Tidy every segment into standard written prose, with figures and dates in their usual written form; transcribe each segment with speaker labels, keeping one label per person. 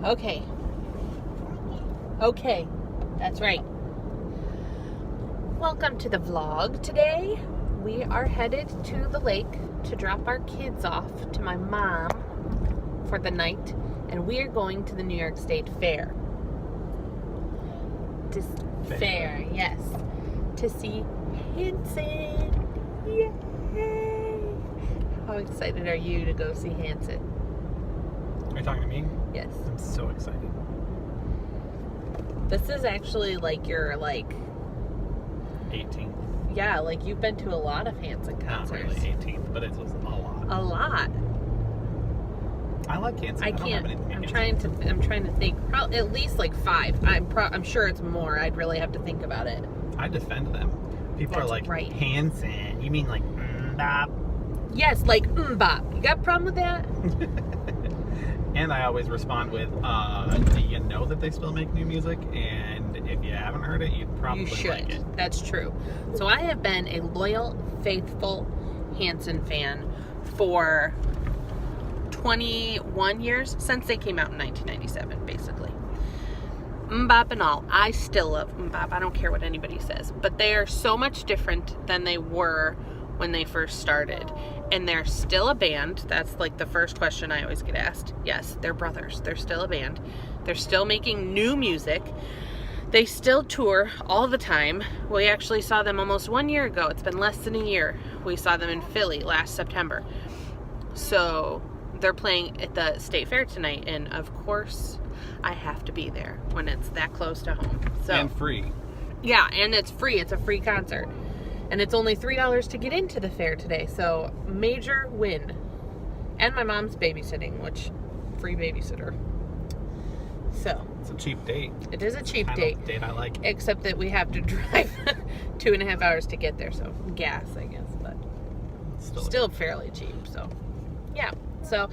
Speaker 1: Okay. Okay. That's right. Welcome to the vlog. Today, we are headed to the lake to drop our kids off to my mom for the night, and we are going to the New York State Fair. Fair, yes. To see Hanson. Yay! How excited are you to go see Hanson?
Speaker 2: Are you talking to me?
Speaker 1: Yes.
Speaker 2: I'm so excited.
Speaker 1: This is actually like your
Speaker 2: 18th.
Speaker 1: Yeah, like you've been to a lot of Hanson concerts.
Speaker 2: Not really 18th, but it was a lot.
Speaker 1: A lot.
Speaker 2: I like Hanson.
Speaker 1: I
Speaker 2: don't
Speaker 1: can't.
Speaker 2: have anything
Speaker 1: I'm
Speaker 2: against
Speaker 1: trying to think. Probably at least like 5. I'm sure it's more. I'd really have to think about it.
Speaker 2: I defend them. People
Speaker 1: That's
Speaker 2: are like,
Speaker 1: right.
Speaker 2: Hanson. You mean like bop?
Speaker 1: Yes, like bop. You got a problem with that?
Speaker 2: And I always respond with, do you know that they still make new music? And if you haven't heard it, you'd probably
Speaker 1: You should.
Speaker 2: like it.
Speaker 1: That's true. So I have been a loyal, faithful Hanson fan for 21 years, since they came out in 1997, basically. Mbop and all. I still love Mbop. I don't care what anybody says. But they are so much different than they were when they first started. And they're still a band. That's like the first question I always get asked. Yes, they're brothers. They're still a band. They're still making new music. They still tour all the time. We actually saw them almost 1 year ago. It's been less than a year. We saw them in Philly last September. So they're playing at the State Fair tonight. And of course, I have to be there when it's that close to home. So,
Speaker 2: And free.
Speaker 1: yeah, and it's free. It's a free concert. And it's only $3 to get into the fair today. So, major win. And my mom's babysitting, which, free babysitter. So,
Speaker 2: It's a cheap date.
Speaker 1: it is a cheap
Speaker 2: Kind
Speaker 1: date.
Speaker 2: of date I like.
Speaker 1: Except that we have to drive 2.5 hours to get there. So, gas, I guess. But still fairly cheap. So, yeah. So,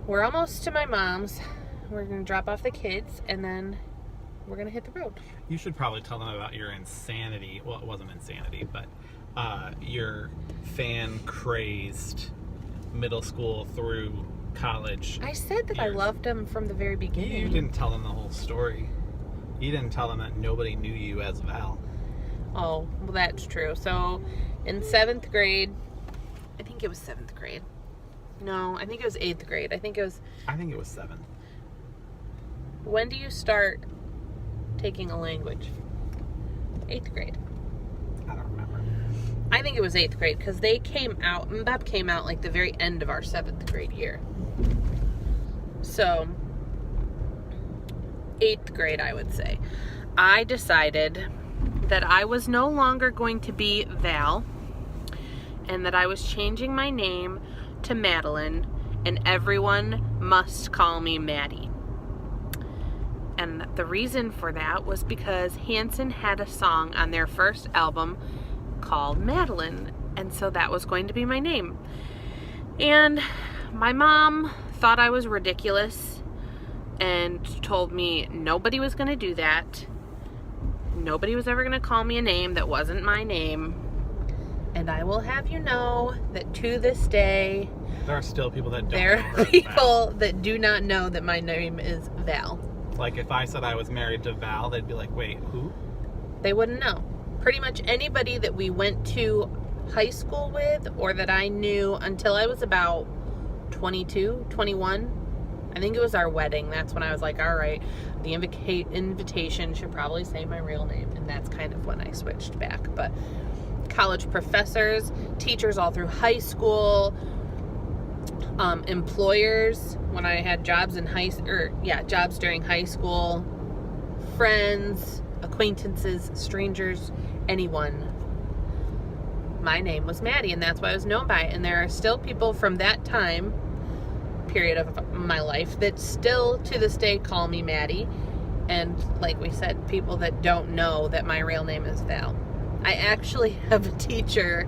Speaker 1: we're almost to my mom's. We're going to drop off the kids. And then we're going to hit the road.
Speaker 2: You should probably tell them about your insanity. Well, it wasn't insanity, but your fan-crazed middle school through college.
Speaker 1: I said that I
Speaker 2: years.
Speaker 1: loved them from the very beginning.
Speaker 2: You didn't tell them the whole story. You didn't tell them that nobody knew you as Val.
Speaker 1: Oh, well, that's true. So, in 7th grade, I think it was 7th grade. No, I think it was 8th grade. I think it was...
Speaker 2: I think it was 7.
Speaker 1: When do you start taking a language? 8th grade.
Speaker 2: I don't remember.
Speaker 1: I think it was 8th grade because they came out, Mbop came out like the very end of our 7th grade year. So, 8th grade, I would say. I decided that I was no longer going to be Val and that I was changing my name to Madeline, and everyone must call me Maddie. And the reason for that was because Hanson had a song on their first album called Madeline, and so that was going to be my name. And my mom thought I was ridiculous and told me nobody was going to do that. Nobody was ever going to call me a name that wasn't my name. And I will have you know that to this day,
Speaker 2: There are still people that don't
Speaker 1: there
Speaker 2: know
Speaker 1: are
Speaker 2: her as
Speaker 1: people
Speaker 2: Val.
Speaker 1: that do not know that my name is Val.
Speaker 2: Like, if I said I was married to Val, they'd be like, wait, who?
Speaker 1: They wouldn't know. Pretty much anybody that we went to high school with or that I knew until I was about 22, 21. I think it was our wedding. That's when I was like, all right, the invitation should probably say my real name. And that's kind of when I switched back. But college professors, teachers all through high school, employers when I had jobs in jobs during high school, friends, acquaintances, strangers, anyone. My name was Maddie, and that's why I was known by it. And there are still people from that time period of my life that still to this day call me Maddie. And like we said, people that don't know that my real name is Val. I actually have a teacher,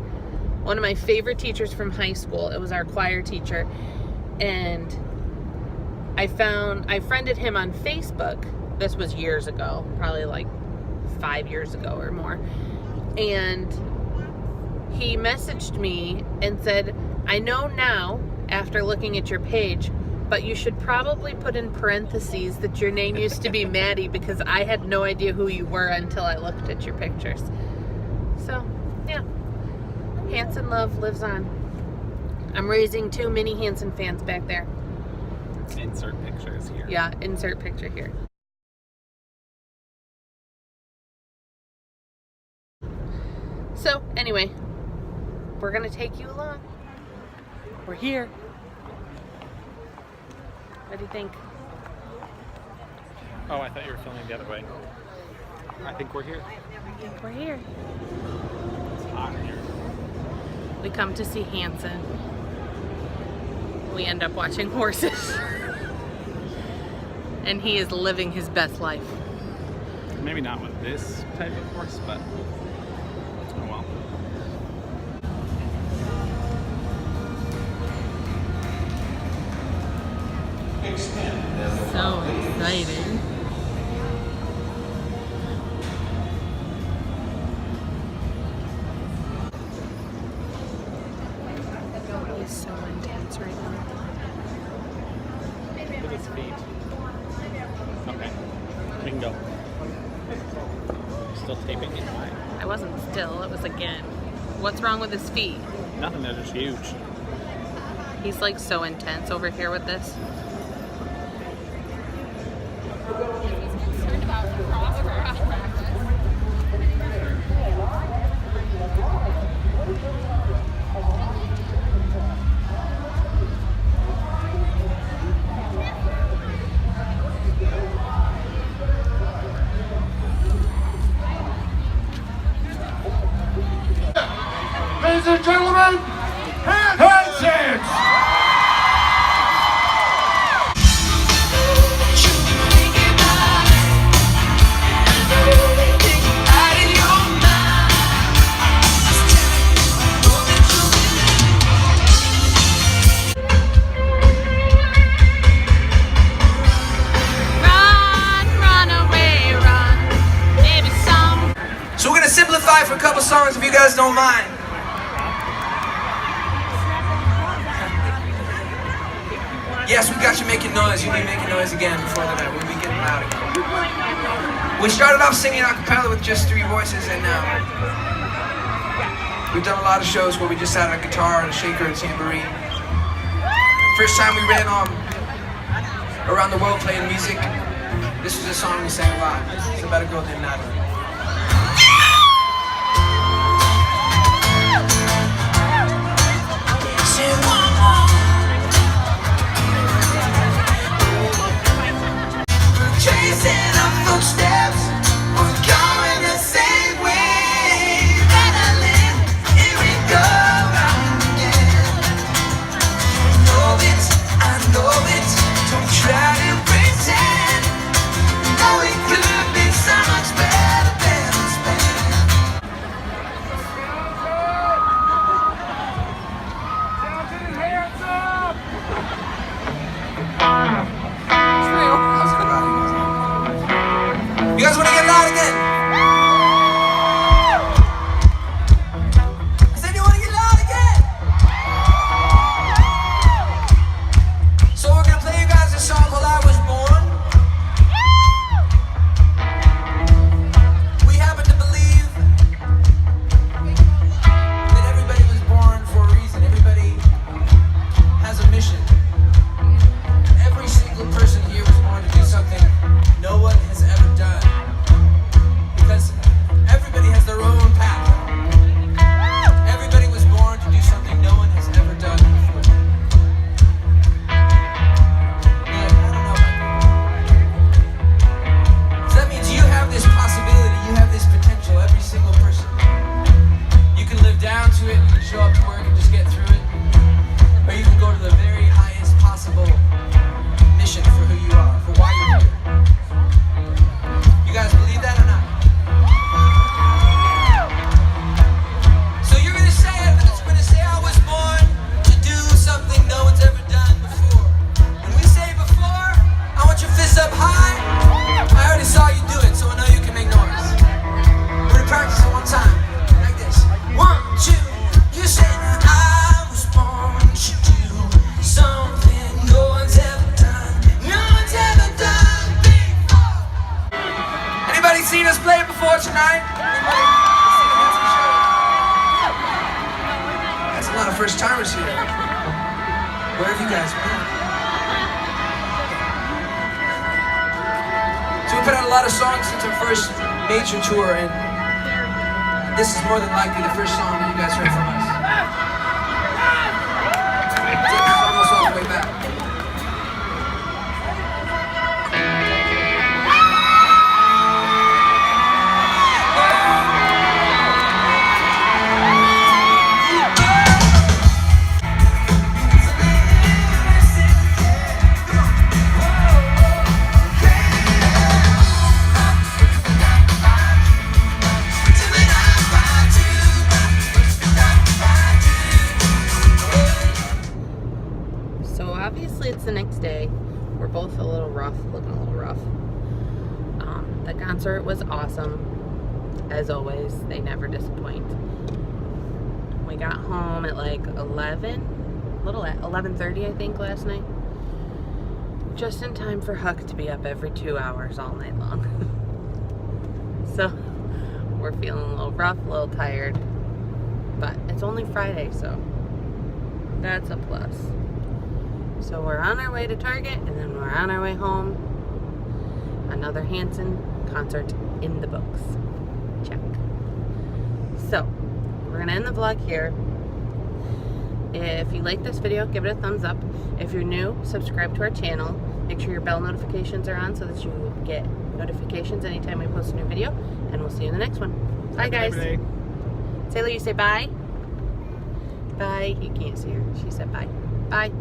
Speaker 1: one of my favorite teachers from high school. It was our choir teacher. And I friended him on Facebook. This was years ago, probably like 5 years ago or more. And he messaged me and said, I know now, after looking at your page, But you should probably put in parentheses that your name used to be Maddie, because I had no idea who you were until I looked at your pictures. So, yeah. Hanson love lives on. I'm raising 2 mini Hanson fans back there.
Speaker 2: Insert pictures here.
Speaker 1: Yeah, insert picture here. So, anyway, we're going to take you along. We're here. What do you think?
Speaker 2: Oh, I thought you were filming the other way. I think we're here.
Speaker 1: I think we're here.
Speaker 2: It's hot in here.
Speaker 1: We come to see Hanson. We end up watching horses. And he is living his best life.
Speaker 2: Maybe not with this type of horse, but oh well.
Speaker 1: So exciting. He's so intense right now.
Speaker 2: Look at his feet. Okay, we can go. Still taping it? Why?
Speaker 1: I wasn't still, it was again. What's wrong with his feet?
Speaker 2: Nothing, they're just huge.
Speaker 1: He's like so intense over here with this.
Speaker 3: Ladies and gentlemen, Hanson!
Speaker 4: So we're gonna simplify for a couple songs if you guys don't mind. Yes, we got you making noise. You'll be making noise again before the night. We'll be getting loud again. We started off singing a cappella with just 3 voices, and we've done a lot of shows where we just had a guitar and a shaker and tambourine. First time we ran around the world playing music, this was a song we sang a lot. It's about a girl named Natalie. Chasing our footsteps, we're going the same way. Adrenaline, here we go round again. I know it, don't try to pretend. No, it could be so much better than it's been. How's everybody? You guys want to get loud again? I said you want to get loud again. So we're gonna play you guys a song called "I Was Born." We happen to believe that everybody was born for a reason. Everybody has a mission. Every single person here was born to do something no one has ever done. Because everybody has their own path. Everybody was born to do something no one has ever done before. And I don't know tonight? Anybody see the Hanson show? That's a lot of first timers here. Where have you guys been? So we put out a lot of songs since our first major tour, and this is more than likely the first song that you guys heard from us. It's almost all the way back.
Speaker 1: Obviously it's the next day. We're both a little rough, looking a little rough. The concert was awesome. As always, they never disappoint. We got home at like 11:30 I think last night. Just in time for Huck to be up every 2 hours all night long. So we're feeling a little rough, a little tired. But it's only Friday, so that's a plus. So we're on our way to Target, and then we're on our way home. Another Hanson concert in the books. Check. So, we're going to end the vlog here. If you like this video, give it a thumbs up. If you're new, subscribe to our channel. Make sure your bell notifications are on so that you get notifications anytime we post a new video. And we'll see you in the next one. Bye, guys. Sailor, you say bye? Bye. You can't see her. She said bye. Bye.